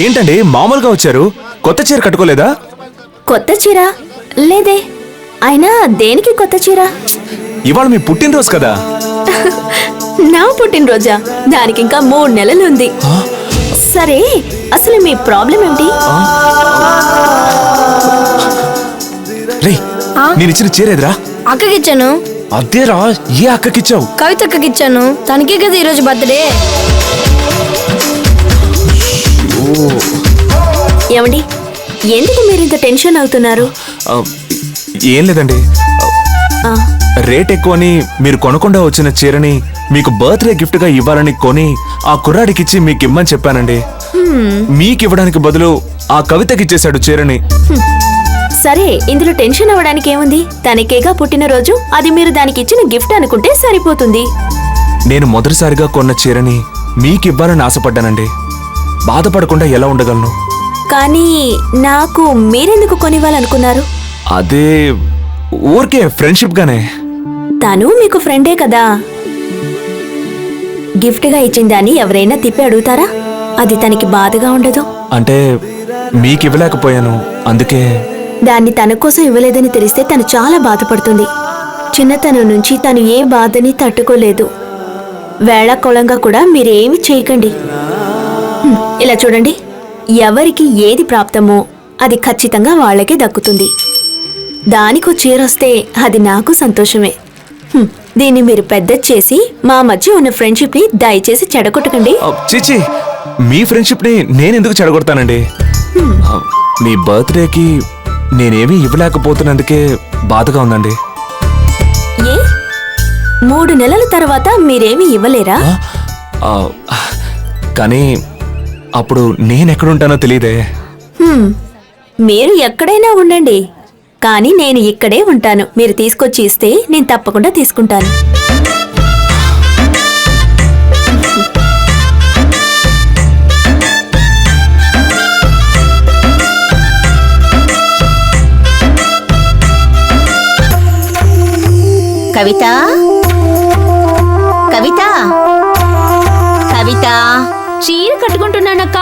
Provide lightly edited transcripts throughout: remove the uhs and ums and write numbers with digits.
ఏంటండి మామూలుగా వచ్చారు? కొత్త చీర కట్టుకోలేదా? కొత్త చీర లేదే. అయినా దేనికి కొత్త చీర? ఇవాళ మీ పుట్టినరోజు కదా. నా పుట్టినరోజా? దానికి ఇంకా 3 నెలలు ఉంది. సరే, అసలు మీ ప్రాబ్లం ఏంటి? రే, నేను ఇచ్చిన చీర ఎదురా? అక్కకిచ్చాను. అదేరా, ఏ అక్కకిచ్చావు? కవిత అక్కకిచ్చాను. తనకే కదా ఈరోజు బర్త్డే. ఏమండి, ఎందుకు మీరు ఇంత టెన్షన్ అవుతున్నారు? ఏం లేదండి, రేట్ ఎక్కువని మీరు కొనకుండా వచ్చిన చీరని మీకు బర్త్డే గిఫ్ట్ గా ఇవ్వాలని కొని ఆ కుర్రాడికిచ్చి మీకు ఇమ్మని చెప్పానండి. మీకు ఇవ్వడానికి బదులు ఆ కవితకిచ్చేశాడు చీరని. సరే, ఇందులో టెన్షన్ అవ్వడానికి ఏముంది? తనకేగా పుట్టినరోజు, అది మీరు దానికి ఇచ్చిన గిఫ్ట్ అనుకుంటే సరిపోతుంది. నేను మొదటిసారిగా కొన్న చీరని మీకు ఇవ్వాలని ఆశపడ్డానండి. బాధపడకుండా ఎలా ఉండగలను? కానీ నాకు మీరెందుకు కొనివ్వాలనుకున్నారు? అదే ఊరికే ఫ్రెండ్షిప్ గానే. తను మీకు ఫ్రెండే కదా. గిఫ్ట్ గా ఇచ్చిందాన్ని ఎవరైనా తిప్పి అడుగుతారా? అది తనకి బాధగా ఉండదు. అంటే మీకు ఇవ్వలేకపోయాను, అందుకే. దాన్ని తన కోసం ఇవ్వలేదని తెలిస్తే తను చాలా బాధపడుతుంది. చిన్నతనం నుంచి తను ఏ బాధని తట్టుకోలేదు. వేళాకోళంగా కూడా మీరేమి చేయకండి. ఇలా చూడండి, ఎవరికి ఏది ప్రాప్తమో అది ఖచ్చితంగా వాళ్ళకే దక్కుతుంది. దానికో చీరొస్తే అది నాకు సంతోషమే. దీన్ని మీరు పెద్ద చేసి మా మధ్య ఉన్న ఫ్రెండ్షిప్ ని దయచేసి చెడగొట్టకండి. చీచి, మీ ఫ్రెండ్షిప్ ని నేనెందుకు చెడగొడతానండి? మీ బర్త్డేకి నేనేమీ ఇవ్వలేకపోతున్నందుకే బాధగా ఉందండి. ఏ 3 నెలల తర్వాత మీరేమీ ఇవ్వలేరా? కానీ అప్పుడు నేనెక్కడుంటానో తెలియదే. మీరు ఎక్కడైనా ఉండండి, కానీ నేను ఇక్కడే ఉంటాను. మీరు తీసుకొచ్చి ఇస్తే నేను తప్పకుండా తీసుకుంటాను. కవిత, కవిత, కవిత, చీర కట్టుకుంటున్నానక్క.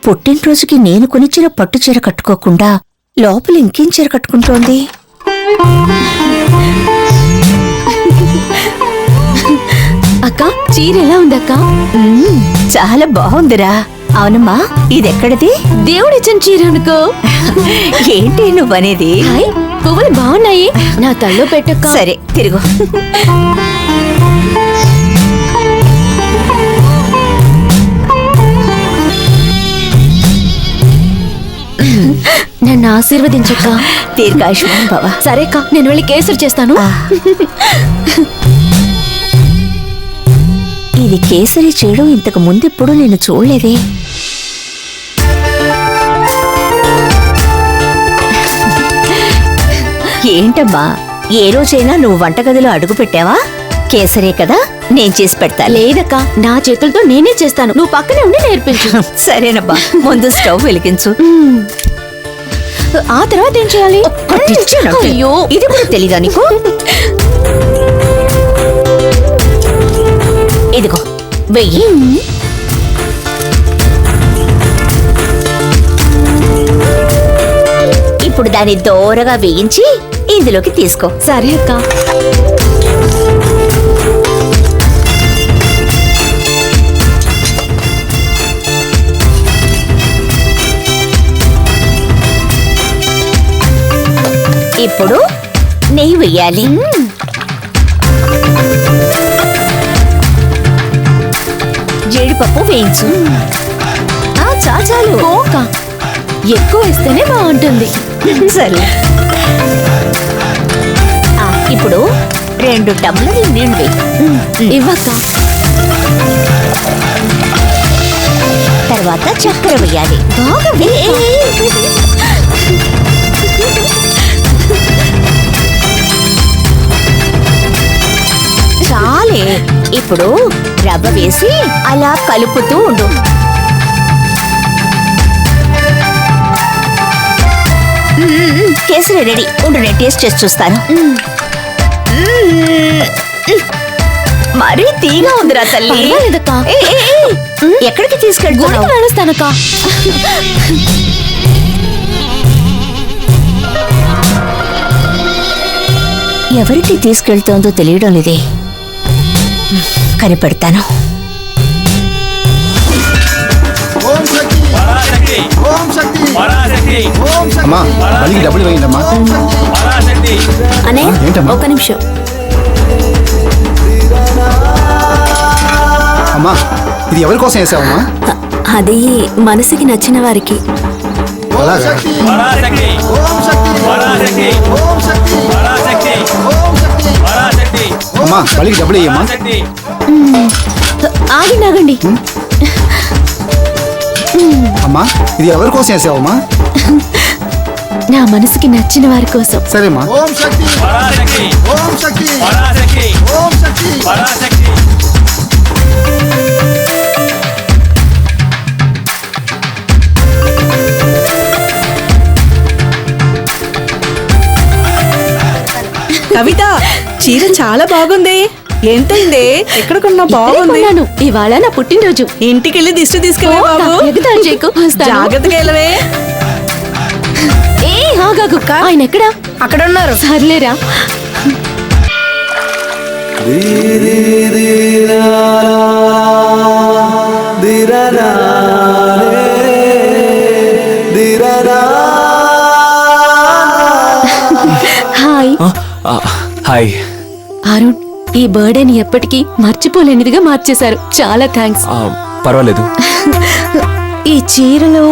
పుట్టినరోజుకి నేను కొనిచ్చిన పట్టు చీర కట్టుకోకుండా లోపల ఇంకేం చీర కట్టుకుంటోంది? అక్క, చీర ఎలా ఉందక్క? చాలా బాగుందిరా. అవునమ్మా, ఇదెక్కడిది? దేవుడిచ్చిన చీర అనుకో. ఏంటి నువ్వనేది? పువ్వులు బాగున్నాయి, నా తల్లో పెట్టక్క. సరే, తిరుగు. నన్ను ఆశీర్వదించక్క. దీర్ఘాయుష్మాన్ భవ. సరే అక్క, నేను వెళ్ళి కేసరి చేస్తాను. ఇది కేసరి చేయడం ఇంతకు ముందెప్పుడు నేను చూడలేదే. ఏంటమ్మా, ఏ రోజైనా నువ్వు వంటగదిలో అడుగు పెట్టావా? కేసరే కదా, నేను చేసి పెడతా. లేదక్క, నా చేతులతో నేనే చేస్తాను. నువ్వు పక్కనే ఉండి నేర్పించు. సరేనబ్బా, ముందు స్టవ్ వెలిగించు. ఆ తర్వాత ఏం చేయాలి? అయ్యో, ఇది కూడా తెలీదా నీకు? ఇదిగో వెయ్యి. ఇప్పుడు దాన్ని దోరగా వేయించి ఇందులోకి తీసుకో. సరే అక్క. ఇప్పుడు నెయ్యి వెయ్యాలి. జీడిపప్పు వేయించు. చాలు. ఎక్కువ వేస్తేనే బాగుంటుంది. సరే, ఇప్పుడు 2 టమ్లర్ల నీళ్ళు వేయి. ఇవ్వక్క. తర్వాత చక్కెర వేయాలి. బాగా చాలే. ఇప్పుడు రవ్వ వేసి అలా కలుపుతూ ఉండు. కేసరి రెడీ. ఉండు, నేను టేస్ట్ చేసి చూస్తాను. మరీ తీగా ఉందిరా తల్లి. పర్వాలేదక్కా. ఏయ్, ఏయ్, ఏయ్. ఎక్కడికి తీసుకెళ్తున్నావు? గుడికి వెళ్ళొస్తానక్క. ఎవరికి తీసుకెళ్తోందో తెలియడం లేదే. కనిపెడతాను. అమ్మా బలికి డబ్బులు వేయండమ్మా. అనే ఏంటమ్మా? ఒక నిమిషం. అమ్మా ఇది ఎవరి కోసం వేసావమ్మా? అది మనసుకి నచ్చిన వారికి. అలాగా? అమ్మా బలికి డబ్బులు వేయమ్మా. ఆగండి. అమ్మా ఇది ఎవరి కోసం వేసావమ్మా? నా మనసుకి నచ్చిన వారి కోసం. సరేమ్మా. కవిత, చీర చాలా బాగుంది. ఎంతైంది? ఎక్కడ కొన్నా? బాగుంది. ఇవాళ నా పుట్టినరోజు. ఇంటికెళ్ళి దిష్టి తీసుకెళ్ళే బాబు. ఎగతాళి చేయకు. వస్తాను. జాగ్రత్తగా వెళ్ళవే. ఆగాగు. ఆయన ఎక్కడా? అక్కడ ఉన్నారు. సర్లేరా. హాయ్. హాయ్. అరుణ్, ఈ బర్త్డేని ఎప్పటికీ మర్చిపోలేనిదిగా మార్చేశారు. చాలా థ్యాంక్స్. పర్వాలేదు. ఈ చీరలో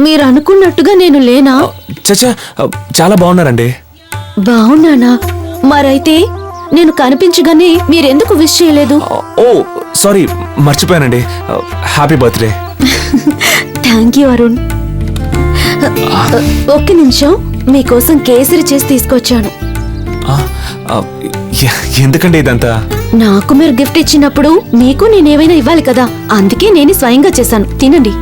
మీరు అనుకున్నట్టుగా నేను లేనా? చచ్చా, చాలా బాగున్నారండి. బాగున్నానా? మరైతే నేను కనిపించగానే మీరెందుకు విష్ చేయలేదు? ఓ సారీ, మర్చిపోయానండి. Happy birthday. Thank you Arun. ఒక్క నిమిషం, మీకోసం కేసరి చేసి తీసుకొచ్చాను. ఎందుకండి ఇదంతా? నాకు మీరు గిఫ్ట్ ఇచ్చినప్పుడు మీకు నేనేమైనా ఇవ్వాలి కదా, అందుకే నేను స్వయంగా చేశాను. తినండి.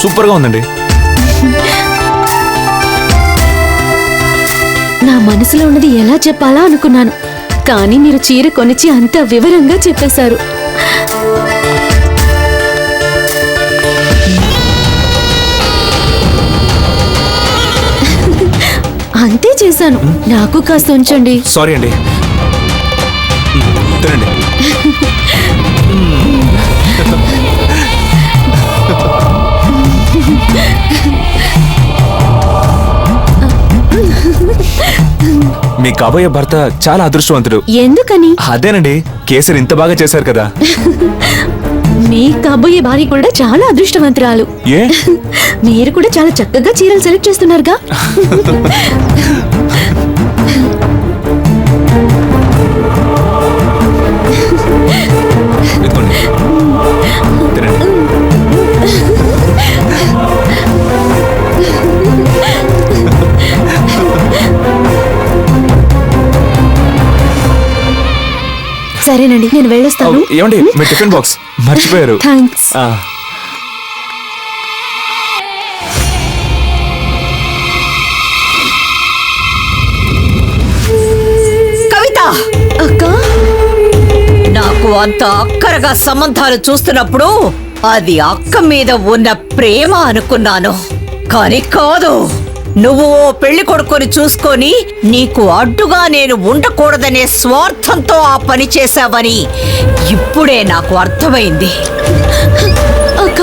సూపర్ గా ఉందండి. నా మనసులో ఉన్నది ఎలా చెప్పాలా అనుకున్నాను, కానీ మీరు చీర కొనిచ్చి అంత వివరంగా చెప్పేశారు. అంతే చేశాను. నాకు కాస్త ఉంచండి. సారీ అండి. తినండి. మీ కాబోయే భర్త చాలా అదృష్టవంతుడు. ఎందుకని? అదేనండి, కేసరి ఇంత బాగా చేశారు కదా. మీ కాబోయే భార్య కూడా చాలా అదృష్టవంతురాలు. ఏ? మీరు కూడా చాలా చక్కగా చీరలు సెలెక్ట్ చేస్తున్నారుగా. ఇదిగోండి. తినండి. సరేనండి, నేను వెళ్ళొస్తాను. ఏమండి, మీ టిఫిన్ బాక్స్ మర్చిపోయారు. థ్యాంక్స్. కవిత, అక్క, నాకు అంత అక్కరగా సంబంధాలు చూస్తున్నప్పుడు అది అక్క మీద ఉన్న ప్రేమ అనుకున్నాను, కానీ కాదు. నువ్వు ఓ పెళ్లి కొడుకుని చూసుకొని నీకు అడ్డుగా నేను ఉండకూడదనే స్వార్థంతో ఆ పని చేశావని ఇప్పుడే నాకు అర్థమైంది. అక్క,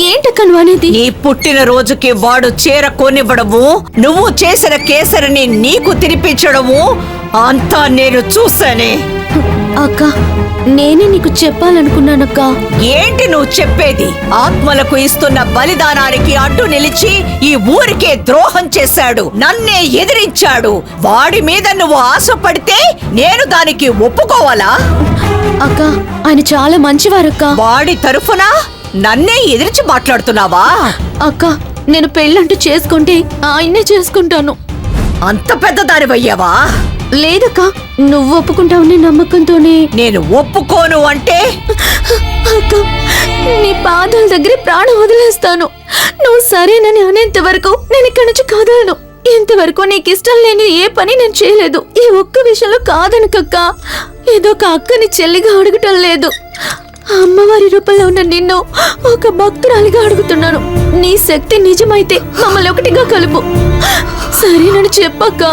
ఏంటక్క నువ్వు అనేది? నీ పుట్టినరోజుకి వాడు చీర కొనివ్వడము, నువ్వు చేసిన కేసరిని నీకు తినిపించడము అంతా నేను చూశానే. అక్క, నేనే నీకు చెప్పాలనుకున్నానక్క. ఏంటి నువ్వు చెప్పేది? ఆత్మలకు ఇస్తున్న బలిదానానికి అడ్డు నిలిచి ఈ ఊరికే ద్రోహం చేశాడు, నన్నే ఎదిరించాడు. వాడి మీద నువ్వు ఆశపడితే నేను దానికి ఒప్పుకోవాలా? అక్క, ఆయన చాలా మంచివారక్క. వాడి తరఫున నన్నే ఎదిరించి మాట్లాడుతున్నావా? అక్క, నేను పెళ్ళంటూ చేసుకుంటే ఆయన్నే చేసుకుంటాను. అంత పెద్ద దానివయ్యావా? లేదక్క, నువ్వు ఒప్పుకుంటావనే నమ్మకంతోనే. నేను ఒప్పుకోను అంటే అక్క, నీ పాదాల దగ్గర ప్రాణం వదిలేస్తాను. నువ్వు సరేనని అనేంత వరకు నేను ఇక్కడి నుంచి కదలను. ఇంతవరకు నీకు ఇష్టం లేని ఏ పని నేను చేయలేదు. ఈ ఒక్క విషయంలో కాదనకక్క. ఏదో ఒక అక్కని చెల్లిగా అడగటం లేదు, అమ్మవారి రూపంలో ఉన్న నిన్ను ఒక భక్తురాలిగా అడుగుతున్నాను. నీ శక్తి నిజమైతే మమ్మల్ని ఒకటిగా కలుపు. సరేనని చెప్పక్క.